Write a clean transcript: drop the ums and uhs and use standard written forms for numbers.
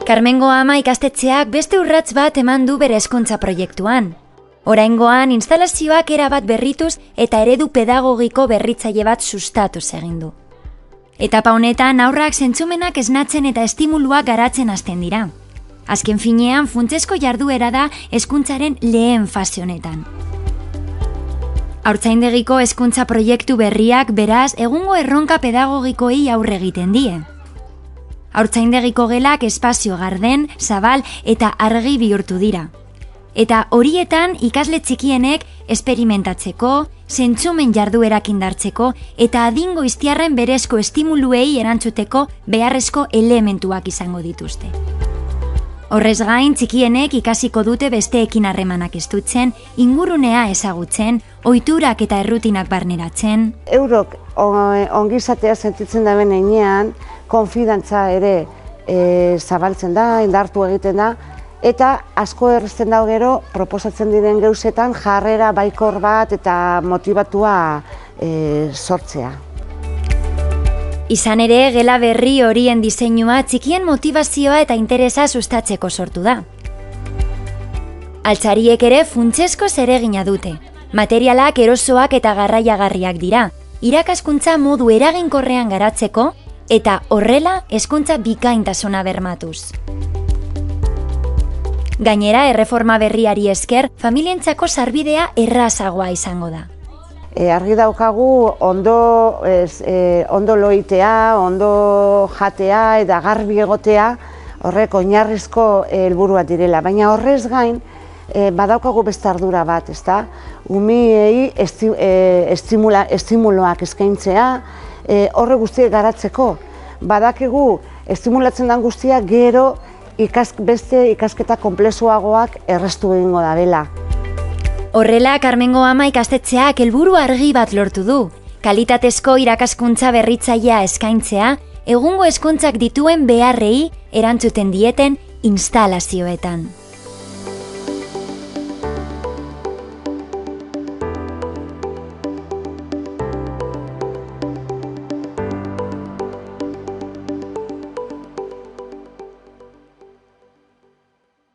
Karmengo Ama ikastetxeak beste urrats bat eman du bere hezkuntza proiektuan. Oraingoan instalazioak erabat berrituz eta eredu pedagogiko berritzaile bat sustatuz egin du. Etapa honetan haurrak zentzumenak esnatzen eta estimuluak garatzen hasten dira. Azken finean funtsezko jarduera da hezkuntzaren lehen fase honetan. Haurtzaindegiko hezkuntza proiektu berriak beraz egungo erronka pedagogikoei aurre egiten die. Haurtzaindegiko gelak espazio garden, zabal eta argi bihurtu dira. Eta horietan ikasle txikienek esperimentatzeko, zentzumen jarduerak indartzeko eta adingo iztiarren berezko estimuluei erantzuteko beharrezko elementuak izango dituzte. Horrez gain, txikienek ikasiko dute besteekin harremanak estutzen, ingurunea ezagutzen, ohiturak eta errutinak barneratzen. Eurok ongizatea sentitzen da benean, konfidantza ere zabaltzen da, indartu egiten da, eta asko errezten da gero proposatzen diren gauzetan jarrera baikor bat eta motibatua sortzea. Izan ere, gela berri horien diseinua txikien motivazioa eta interesa sustatzeko sortu da. Altzariek ere funtsezko zeregina dute. Materialak erosoak eta garraiagarriak dira, irakaskuntza modu eraginkorrean garatzeko eta horrela hezkuntza bikaintasuna bermatuz. Gainera, erreforma berriari esker, familientzako sarbidea errazagoa izango da. Argi daukagu ondo loitea, ondo jatea eta garbi egotea horrek oinarrizko helburuak direla. Baina horrez gain, badaukagu beste ardura bat, ezta? Umiei estimuloak eskaintzea, horre guztiak garatzeko. Badakigu, estimulatzen den guztia gero beste ikasketa konplexuagoak erraztu egingo dabela. Horrela, Karmengo Ama ikastetxeak helburu argi bat lortu du. Kalitatezko irakaskuntza berritzailea eskaintzea, egungo hezkuntzak dituen beharrei erantzuten dieten instalazioetan.